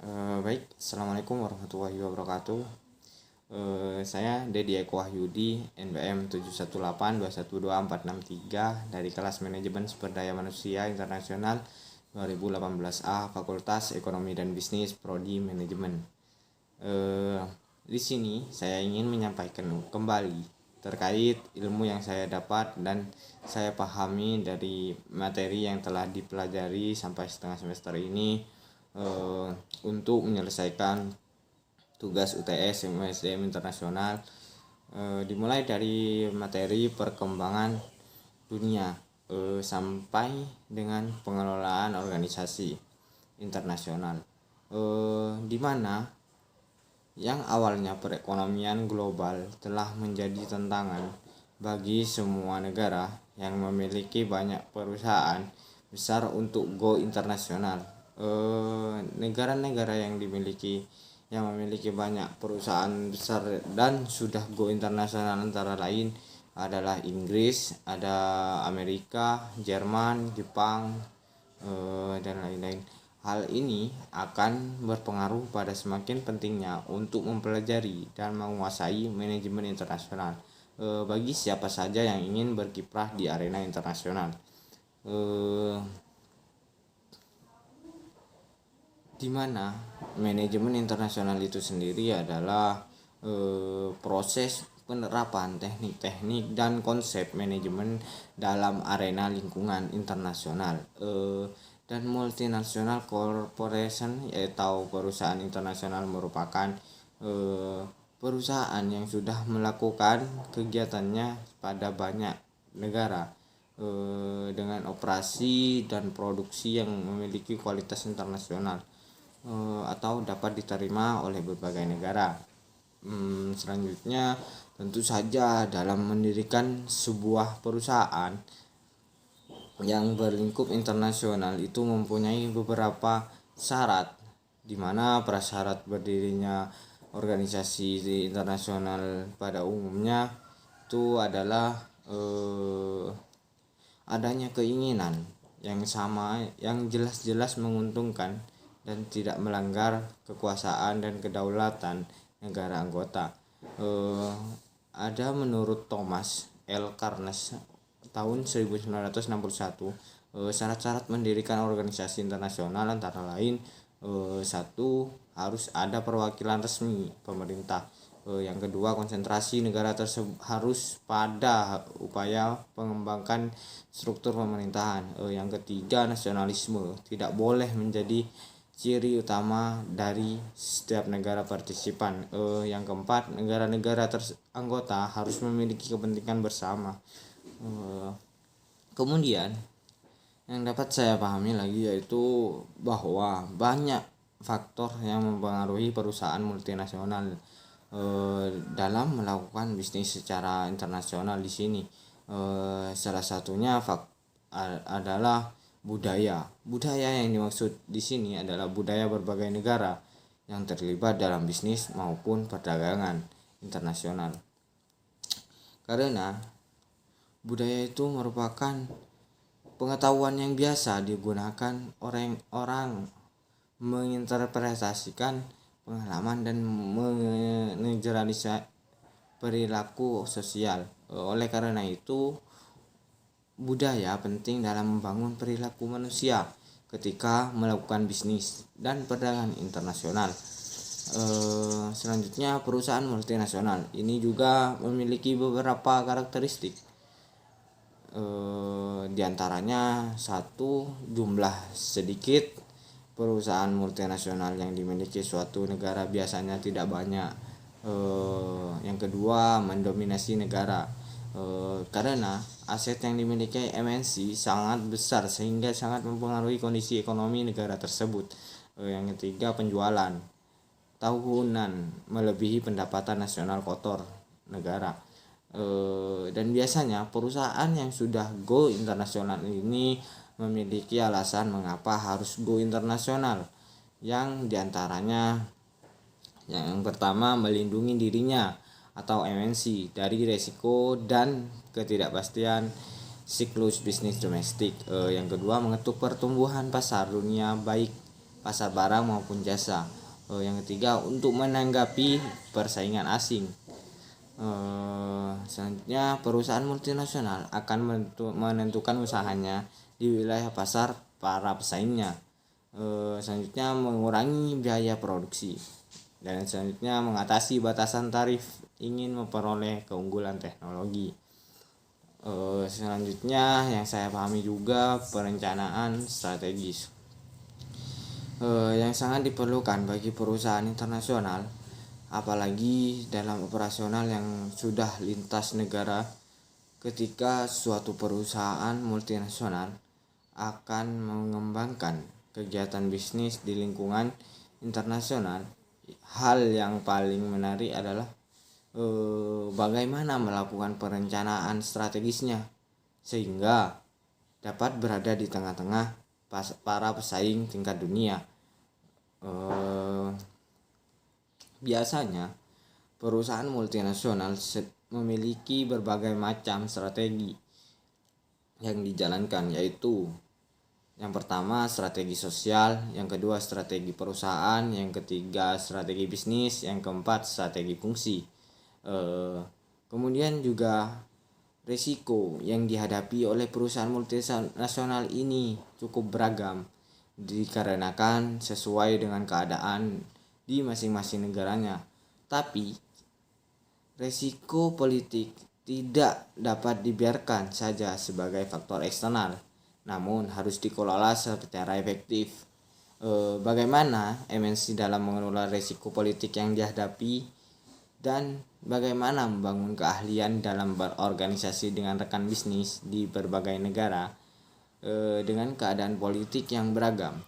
Baik, Assalamualaikum warahmatullahi wabarakatuh. Saya Dedi Eko Wahyudi, NBM 718212463 dari kelas Manajemen Sumber Daya Manusia Internasional 2018A, Fakultas Ekonomi dan Bisnis, Prodi Manajemen. Di sini saya ingin menyampaikan kembali terkait ilmu yang saya dapat dan saya pahami dari materi yang telah dipelajari sampai setengah semester ini, untuk menyelesaikan tugas UTS MSDM internasional, dimulai dari materi perkembangan dunia sampai dengan pengelolaan organisasi internasional, di mana yang awalnya perekonomian global telah menjadi tantangan bagi semua negara yang memiliki banyak perusahaan besar untuk go internasional. Negara-negara yang memiliki banyak perusahaan besar dan sudah go internasional antara lain adalah Inggris, ada Amerika, Jerman, Jepang, dan lain-lain. Hal ini akan berpengaruh pada semakin pentingnya untuk mempelajari dan menguasai manajemen internasional bagi siapa saja yang ingin berkiprah di arena internasional. Di mana manajemen internasional itu sendiri adalah proses penerapan teknik-teknik dan konsep manajemen dalam arena lingkungan internasional dan multinational corporation, yaitu perusahaan internasional merupakan perusahaan yang sudah melakukan kegiatannya pada banyak negara dengan operasi dan produksi yang memiliki kualitas internasional atau dapat diterima oleh berbagai negara. Selanjutnya, tentu saja dalam mendirikan sebuah perusahaan yang berlingkup internasional itu mempunyai beberapa syarat, di mana prasyarat berdirinya organisasi internasional pada umumnya itu adalah adanya keinginan yang sama yang jelas-jelas menguntungkan dan tidak melanggar kekuasaan dan kedaulatan negara anggota. Ada menurut Thomas L. Carnes tahun 1961, syarat-syarat mendirikan organisasi internasional antara lain, satu, harus ada perwakilan resmi pemerintah. Yang kedua, konsentrasi negara tersebut harus pada upaya mengembangkan struktur pemerintahan. Yang ketiga, nasionalisme tidak boleh menjadi ciri utama dari setiap negara partisipan. Yang keempat, negara-negara anggota harus memiliki kepentingan bersama. Kemudian yang dapat saya pahami lagi yaitu bahwa banyak faktor yang mempengaruhi perusahaan multinasional dalam melakukan bisnis secara internasional di sini. Salah satunya adalah budaya. Budaya yang dimaksud di sini adalah budaya berbagai negara yang terlibat dalam bisnis maupun perdagangan internasional. Karena budaya itu merupakan pengetahuan yang biasa digunakan orang menginterpretasikan pengalaman dan mengeneralisasi perilaku sosial. Oleh karena itu, budaya penting dalam membangun perilaku manusia ketika melakukan bisnis dan perdagangan internasional. Selanjutnya, perusahaan multinasional ini juga memiliki beberapa karakteristik. Di antaranya, satu, jumlah sedikit. Perusahaan multinasional yang dimiliki suatu negara biasanya tidak banyak. Yang kedua, mendominasi negara. Karena aset yang dimiliki MNC sangat besar sehingga sangat mempengaruhi kondisi ekonomi negara tersebut. Yang ketiga, penjualan tahunan melebihi pendapatan nasional kotor negara. Dan biasanya perusahaan yang sudah go internasional ini memiliki alasan mengapa harus go internasional, yang diantaranya yang pertama, melindungi dirinya atau MNC dari resiko dan ketidakpastian siklus bisnis domestik. Yang kedua, mengetuk pertumbuhan pasar dunia baik pasar barang maupun jasa. Yang ketiga, untuk menanggapi persaingan asing. Selanjutnya, perusahaan multinasional akan menentukan usahanya di wilayah pasar para pesaingnya. Selanjutnya, mengurangi biaya produksi. Dan selanjutnya, mengatasi batasan tarif ingin memperoleh keunggulan teknologi. Selanjutnya, yang saya pahami juga perencanaan strategis, yang sangat diperlukan bagi perusahaan internasional, apalagi dalam operasional yang sudah lintas negara. Ketika suatu perusahaan multinasional akan mengembangkan kegiatan bisnis di lingkungan internasional, hal yang paling menarik adalah bagaimana melakukan perencanaan strategisnya sehingga dapat berada di tengah-tengah para pesaing tingkat dunia. Biasanya perusahaan multinasional memiliki berbagai macam strategi yang dijalankan, yaitu yang pertama strategi sosial, yang kedua strategi perusahaan, yang ketiga strategi bisnis, yang keempat strategi fungsi. Kemudian juga risiko yang dihadapi oleh perusahaan multinasional ini cukup beragam dikarenakan sesuai dengan keadaan di masing-masing negaranya. Tapi risiko politik tidak dapat dibiarkan saja sebagai faktor eksternal, namun harus dikelola secara efektif. Bagaimana MNC dalam mengelola risiko politik yang dihadapi, dan bagaimana membangun keahlian dalam berorganisasi dengan rekan bisnis di berbagai negara dengan keadaan politik yang beragam,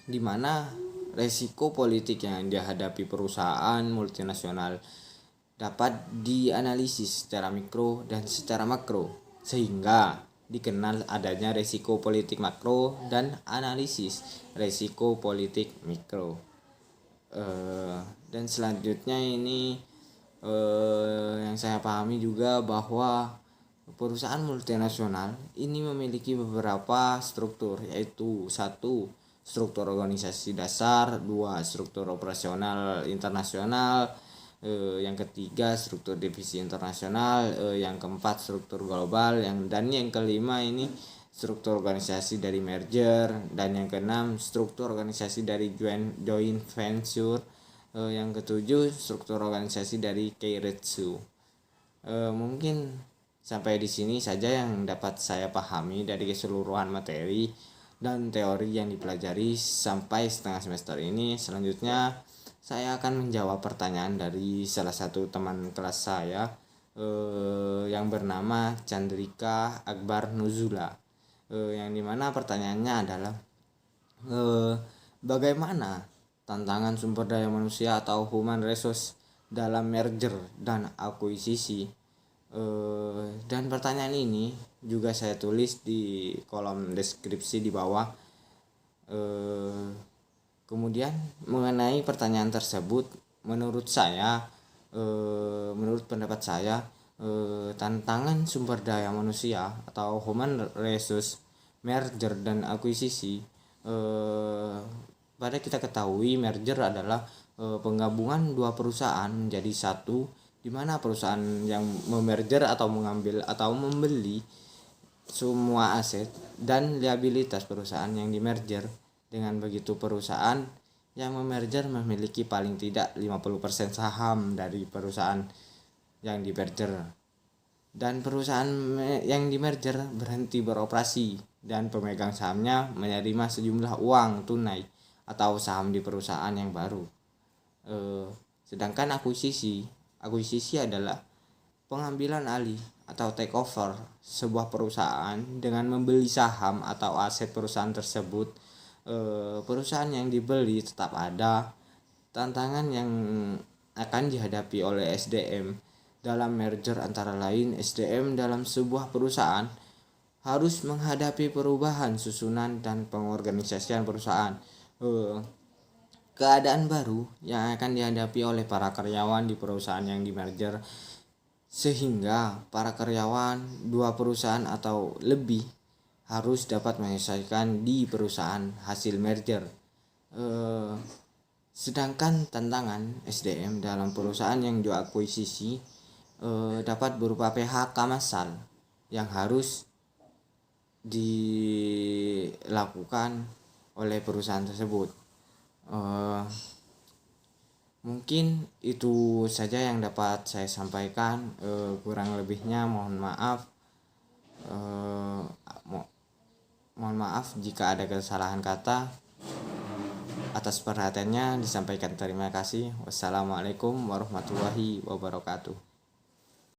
di mana resiko politik yang dihadapi perusahaan multinasional dapat dianalisis secara mikro dan secara makro, sehingga dikenal adanya resiko politik makro dan analisis resiko politik mikro. Dan selanjutnya ini yang saya pahami juga bahwa perusahaan multinasional ini memiliki beberapa struktur, yaitu 1. Struktur organisasi dasar, 2. Struktur operasional internasional, yang ketiga struktur divisi internasional, yang keempat struktur global, dan yang kelima ini struktur organisasi dari merger, dan yang keenam struktur organisasi dari joint venture, yang ketujuh struktur organisasi dari keiretsu. Mungkin sampai di sini saja yang dapat saya pahami dari keseluruhan materi dan teori yang dipelajari sampai setengah semester ini. Selanjutnya saya akan menjawab pertanyaan dari salah satu teman kelas saya yang bernama Chandrika Akbar Nuzula, yang dimana pertanyaannya adalah bagaimana tantangan sumber daya manusia atau human resource dalam merger dan akuisisi. Dan pertanyaan ini juga saya tulis di kolom deskripsi di bawah. Kemudian mengenai pertanyaan tersebut, menurut pendapat saya, tantangan sumber daya manusia atau human resource merger dan akuisisi, pada kita ketahui merger adalah penggabungan dua perusahaan menjadi satu, di mana perusahaan yang memerger atau mengambil atau membeli semua aset dan liabilitas perusahaan yang dimerger. Dengan begitu perusahaan yang memerger memiliki paling tidak 50% saham dari perusahaan yang dimerger, dan perusahaan yang dimerger berhenti beroperasi dan pemegang sahamnya menerima sejumlah uang tunai atau saham di perusahaan yang baru. Sedangkan akuisisi adalah pengambilan alih atau takeover sebuah perusahaan dengan membeli saham atau aset perusahaan tersebut. Perusahaan yang dibeli tetap ada. Tantangan yang akan dihadapi oleh SDM dalam merger antara lain, SDM dalam sebuah perusahaan harus menghadapi perubahan susunan dan pengorganisasian perusahaan, keadaan baru yang akan dihadapi oleh para karyawan di perusahaan yang dimerger, sehingga para karyawan dua perusahaan atau lebih harus dapat menyelesaikan di perusahaan hasil merger. Sedangkan tantangan SDM dalam perusahaan yang diakuisisi dapat berupa PHK massal yang harus dilakukan oleh perusahaan tersebut. Mungkin itu saja yang dapat saya sampaikan. Kurang lebihnya mohon maaf. Mohon maaf jika ada kesalahan kata. Atas perhatiannya disampaikan terima kasih. Wassalamualaikum warahmatullahi wabarakatuh.